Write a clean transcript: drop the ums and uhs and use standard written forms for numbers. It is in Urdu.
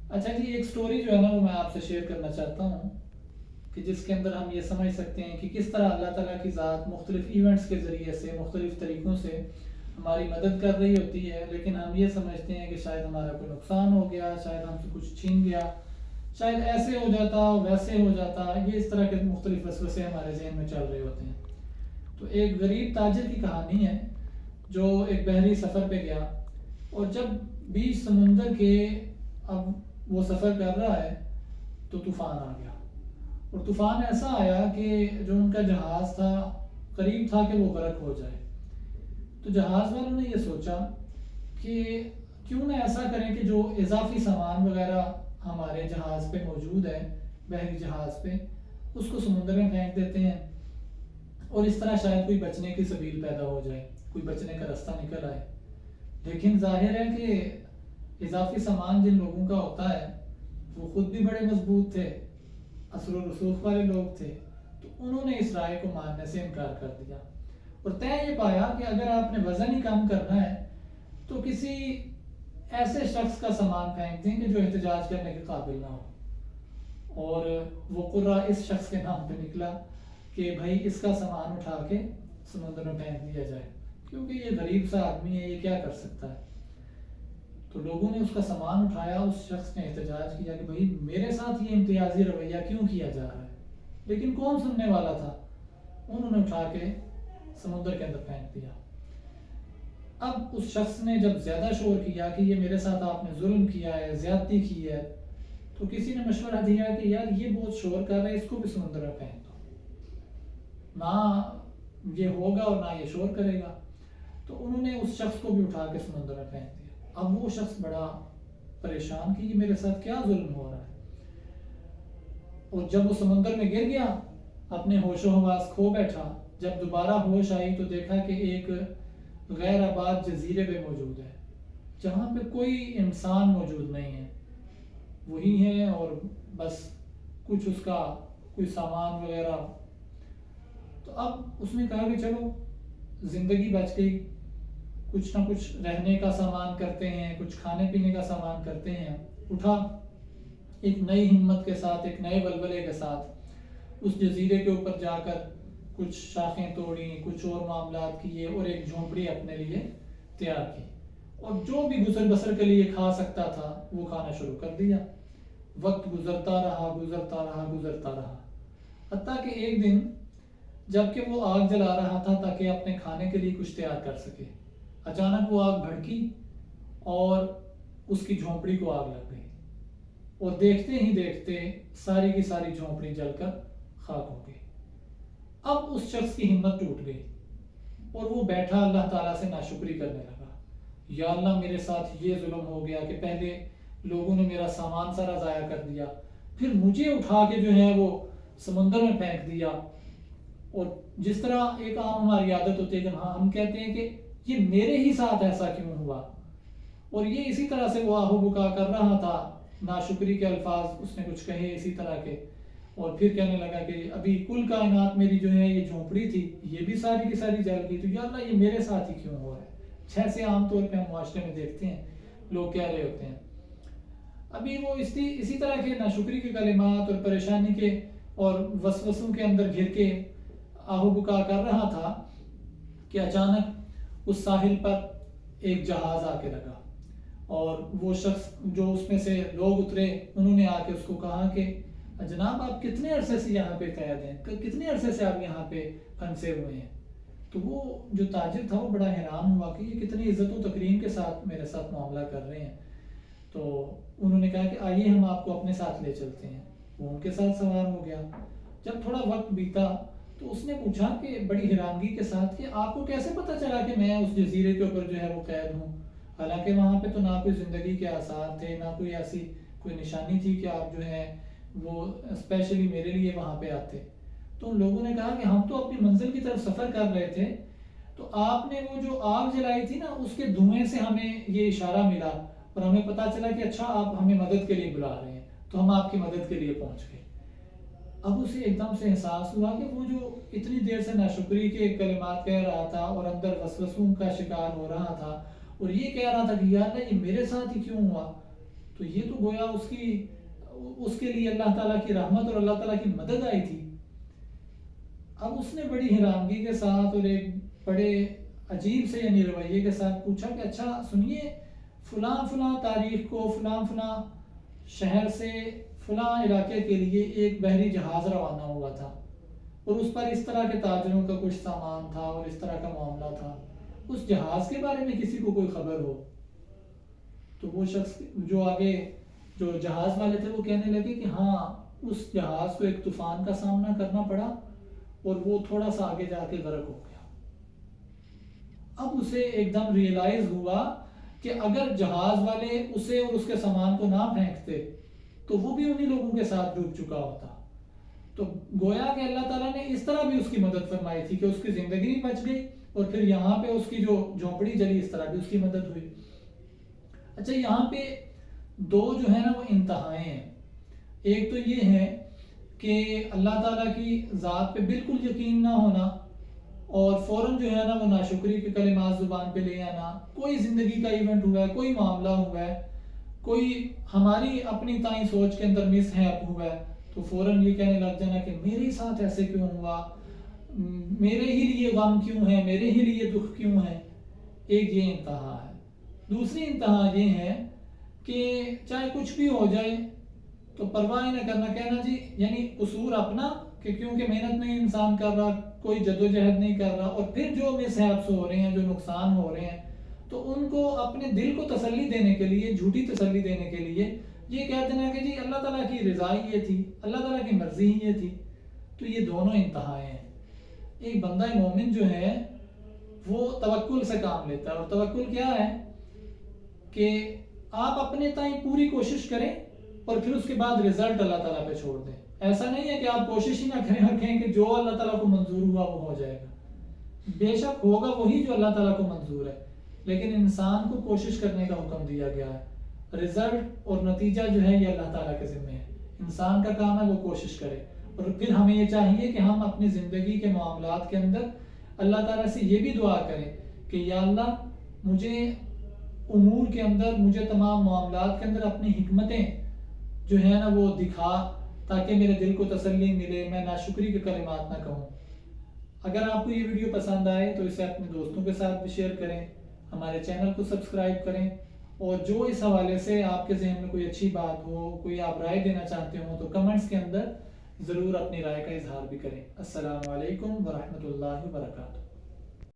اچھا جی، ایک سٹوری جو ہے نا وہ میں آپ سے شیئر کرنا چاہتا ہوں کہ جس کے اندر ہم یہ سمجھ سکتے ہیں کہ کس طرح اللہ تعالیٰ کی ذات مختلف ایونٹس کے ذریعے سے مختلف طریقوں سے ہماری مدد کر رہی ہوتی ہے، لیکن ہم یہ سمجھتے ہیں کہ شاید ہمارا کوئی نقصان ہو گیا، شاید ہم سے کچھ چھین گیا، شاید ایسے ہو جاتا ویسے ہو جاتا، یہ اس طرح کے مختلف وسوسے ہمارے ذہن میں چل رہے ہوتے ہیں۔ تو ایک غریب تاجر کی کہانی ہے جو ایک بحری سفر پہ گیا، اور جب بیچ سمندر کے اب وہ سفر کر رہا ہے تو طوفان آ گیا، اور طوفان ایسا آیا کہ جو ان کا جہاز تھا قریب تھا کہ وہ غرق ہو جائے۔ تو جہاز والوں نے یہ سوچا کہ کیوں نہ ایسا کریں کہ جو اضافی سامان وغیرہ ہمارے جہاز پہ موجود ہے، بحری جہاز پہ، اس کو سمندر میں پھینک دیتے ہیں، اور اس طرح شاید کوئی بچنے کی سبیل پیدا ہو جائے، کوئی بچنے کا رستہ نکل آئے۔ لیکن ظاہر ہے کہ اضافی سامان جن لوگوں کا ہوتا ہے وہ خود بھی بڑے مضبوط تھے، اثر و رسوخ والے لوگ تھے، تو انہوں نے اس رائے کو ماننے سے انکار کر دیا، اور طے یہ پایا کہ اگر آپ نے وزن ہی کم کرنا ہے تو کسی ایسے شخص کا سامان پھینک دیں کہ جو احتجاج کرنے کے قابل نہ ہو۔ اور وہ قرہ اس شخص کے نام پہ نکلا کہ بھائی اس کا سامان اٹھا کے سمندر میں پھینک دیا جائے، کیونکہ یہ غریب سا آدمی ہے، یہ کیا کر سکتا ہے۔ تو لوگوں نے اس کا سامان اٹھایا، اس شخص نے احتجاج کیا کہ بھائی میرے ساتھ یہ امتیازی رویہ کیوں کیا جا رہا ہے، لیکن کون سننے والا تھا؟ انہوں نے اٹھا کے سمندر کے اندر پھینک دیا۔ اب اس شخص نے جب زیادہ شور کیا کہ یہ میرے ساتھ آپ نے ظلم کیا ہے، زیادتی کی ہے، تو کسی نے مشورہ دیا کہ یار یہ بہت شور کر رہا ہے، اس کو بھی سمندر میں پھینک دو، نہ یہ ہوگا اور نہ یہ شور کرے گا۔ تو انہوں نے اس شخص کو بھی اٹھا کے سمندر میں پھینک دیا۔ اب وہ شخص بڑا پریشان کہ یہ میرے ساتھ کیا ظلم ہو رہا ہے، اور جب وہ سمندر میں گر گیا اپنے ہوش و حواس کھو بیٹھا، جب دوبارہ ہوش آئی تو دیکھا کہ ایک غیر آباد جزیرے پہ موجود ہے جہاں پہ کوئی انسان موجود نہیں ہے، وہی ہے اور بس کچھ اس کا کوئی سامان وغیرہ۔ تو اب اس نے کہا کہ چلو زندگی بچ گئی، کچھ نہ کچھ رہنے کا سامان کرتے ہیں، کچھ کھانے پینے کا سامان کرتے ہیں۔ اٹھا ایک نئی ہمت کے ساتھ، ایک نئے ولولے کے ساتھ اس جزیرے کے اوپر جا کر کچھ شاخیں توڑیں، کچھ اور معاملات کیے، اور ایک جھونپڑی اپنے لیے تیار کی، اور جو بھی گزر بسر کے لیے کھا سکتا تھا وہ کھانا شروع کر دیا۔ وقت گزرتا رہا گزرتا رہا گزرتا رہا، حتیٰ کہ ایک دن جب کہ وہ آگ جلا رہا تھا تاکہ اپنے کھانے کے لیے کچھ تیار کر سکے، اچانک وہ آگ بھڑکی اور اس کی جھونپڑی کو آگ لگ گئی، اور دیکھتے ہی دیکھتے ساری کی ساری جھونپڑی جل کر خاک ہو گئی۔ اب اس شخص کی ہمت ٹوٹ گئی، اور وہ بیٹھا اللہ تعالیٰ سے ناشکری کرنے لگا، یا اللہ میرے ساتھ یہ ظلم ہو گیا کہ پہلے لوگوں نے میرا سامان سارا ضائع کر دیا، پھر مجھے اٹھا کے جو ہے وہ سمندر میں پھینک دیا۔ اور جس طرح ایک عام ہماری عادت ہوتی ہے کہ ہاں ہم کہتے ہیں کہ یہ میرے ہی ساتھ ایسا کیوں ہوا، اور یہ اسی طرح سے وہ آہو بکا کر رہا تھا، ناشکری کے الفاظ اس نے کچھ کہے اسی طرح کے، اور پھر کہنے لگا کہ ابھی کل کائنات میری جو ہے یہ جھونپڑی تھی یہ بھی ساری کی ساری جل گئی، تو یا اللہ یہ میرے ساتھ ہی کیوں ہو رہا ہے، جیسے عام طور پہ ہم معاشرے میں دیکھتے ہیں لوگ کہہ رہے ہوتے ہیں۔ ابھی وہ اسی طرح کے ناشکری کے کلمات اور پریشانی کے اور وسوسوں کے اندر گھر کے آہو بکا کر رہا تھا کہ اچانک اس ساحل پر ایک جہاز آ کے لگا، اور وہ شخص جو اس میں سے لوگ اترے انہوں نے آ کے اس کو کہا کہ جناب آپ کتنے عرصے سے یہاں پہ قید ہیں، کتنے عرصے سے آپ یہاں پہ پھنسے ہوئے ہیں؟ تو وہ جو تاجر تھا وہ بڑا حیران ہوا کہ یہ کتنی عزت و تکریم کے ساتھ میرے ساتھ معاملہ کر رہے ہیں۔ تو انہوں نے کہا کہ آئیے ہم آپ کو اپنے ساتھ لے چلتے ہیں۔ وہ ان کے ساتھ سوار ہو گیا۔ جب تھوڑا وقت بیتا تو اس نے پوچھا کہ بڑی حیرانگی کے ساتھ کہ آپ کو کیسے پتہ چلا کہ میں اس جزیرے کے اوپر جو ہے وہ قید ہوں، حالانکہ وہاں پہ تو نہ کوئی زندگی کے آثار تھے، نہ کوئی ایسی کوئی نشانی تھی کہ آپ جو ہے وہ اسپیشلی میرے لیے وہاں پہ آتے۔ تو ان لوگوں نے کہا کہ ہم تو اپنی منزل کی طرف سفر کر رہے تھے، تو آپ نے وہ جو آگ جلائی تھی نا اس کے دھوئیں سے ہمیں یہ اشارہ ملا، اور ہمیں پتہ چلا کہ اچھا آپ ہمیں مدد کے لیے بلا رہے ہیں، تو ہم آپ کی مدد کے لیے پہنچ گئے۔ اب اسے ایک دم سے احساس ہوا کہ وہ جو اتنی دیر سے ناشکری کے کلمات کہہ رہا تھا اور اندر وسوسوں کا شکار ہو رہا تھا، اور یہ کہہ رہا تھا کہ یا اللہ یہ میرے ساتھ ہی کیوں ہوا، تو یہ تو گویا اس کے لیے اللہ تعالیٰ کی رحمت اور اللہ تعالیٰ کی مدد آئی تھی۔ اب اس نے بڑی حیرانگی کے ساتھ اور ایک بڑے عجیب سے یعنی رویے کے ساتھ پوچھا کہ اچھا سنیے، فلاں فلاں تاریخ کو فلاں فلاں شہر سے فلاں علاقے کے لیے ایک بحری جہاز روانہ ہوا تھا، اور اس پر اس طرح کے تاجروں کا کچھ سامان تھا اور اس طرح کا معاملہ تھا، اس جہاز کے بارے میں کسی کو کوئی خبر ہو؟ تو وہ شخص جو آگے جو جہاز والے تھے وہ کہنے لگے کہ ہاں، اس جہاز کو ایک طوفان کا سامنا کرنا پڑا اور وہ تھوڑا سا آگے جا کے غرق ہو گیا۔ اب اسے ایک دم ریئلائز ہوا کہ اگر جہاز والے اسے اور اس کے سامان کو نہ پھینکتے تو وہ بھی انہی لوگوں کے ساتھ ڈوب چکا ہوتا۔ تو گویا کہ اللہ تعالیٰ نے اس طرح بھی اس کی مدد فرمائی تھی کہ اس کی زندگی بچ گئی، اور پھر یہاں پہ اس کی جو جھونپڑی جلی اس طرح بھی اس کی مدد ہوئی۔ اچھا، یہاں پہ دو جو ہے نا وہ انتہائیں ہیں۔ ایک تو یہ ہے کہ اللہ تعالیٰ کی ذات پہ بالکل یقین نہ ہونا اور فوراً جو ہے نا وہ ناشکری کے کلمات زبان پہ لے آنا، کوئی زندگی کا ایونٹ ہوا ہے، کوئی معاملہ ہوا ہے، کوئی ہماری اپنی تائیں سوچ کے اندر مس ہیپ ہوا ہے، تو فوراً یہ کہنے لگ جانا کہ میرے ساتھ ایسے کیوں ہوا، میرے ہی لیے غم کیوں ہے، میرے ہی لیے دکھ کیوں ہے۔ ایک یہ انتہا ہے۔ دوسری انتہا یہ ہے کہ چاہے کچھ بھی ہو جائے تو پرواہ نہ کرنا، کہنا جی یعنی قصور اپنا کہ کیونکہ محنت نہیں انسان کر رہا، کوئی جدوجہد نہیں کر رہا، اور پھر جو مس ہیپس ہو رہے ہیں، جو نقصان ہو رہے ہیں، تو ان کو اپنے دل کو تسلی دینے کے لیے، جھوٹی تسلی دینے کے لیے یہ کہتے ہیں کہ جی اللہ تعالیٰ کی رضا ہی یہ تھی، اللہ تعالیٰ کی مرضی ہی یہ تھی۔ تو یہ دونوں انتہائیں ہیں۔ ایک بندہ مومن جو ہے وہ توکل سے کام لیتا ہے، اور توکل کیا ہے کہ آپ اپنے تائیں پوری کوشش کریں اور پھر اس کے بعد رزلٹ اللہ تعالیٰ پہ چھوڑ دیں۔ ایسا نہیں ہے کہ آپ کوشش ہی نہ کریں اور کہیں کہ جو اللہ تعالیٰ کو منظور ہوا وہ ہو جائے گا۔ بے شک ہوگا وہی جو اللہ تعالیٰ کو منظور ہے، لیکن انسان کو کوشش کرنے کا حکم دیا گیا ہے۔ رزلٹ اور نتیجہ جو ہے یہ اللہ تعالیٰ کے ذمہ ہے، انسان کا کام ہے وہ کوشش کرے۔ اور پھر ہمیں یہ چاہیے کہ ہم اپنی زندگی کے معاملات کے اندر اللہ تعالیٰ سے یہ بھی دعا کریں کہ یا اللہ مجھے امور کے اندر، مجھے تمام معاملات کے اندر اپنی حکمتیں جو ہے نا وہ دکھا، تاکہ میرے دل کو تسلی ملے، میں ناشکری کے کلمات نہ کہوں۔ اگر آپ کو یہ ویڈیو پسند آئے تو اسے اپنے دوستوں کے ساتھ بھی شیئر کریں، ہمارے چینل کو سبسکرائب کریں، اور جو اس حوالے سے آپ کے ذہن میں کوئی اچھی بات ہو، کوئی آپ رائے دینا چاہتے ہوں تو کمنٹس کے اندر ضرور اپنی رائے کا اظہار بھی کریں۔ السلام علیکم ورحمۃ اللہ وبرکاتہ۔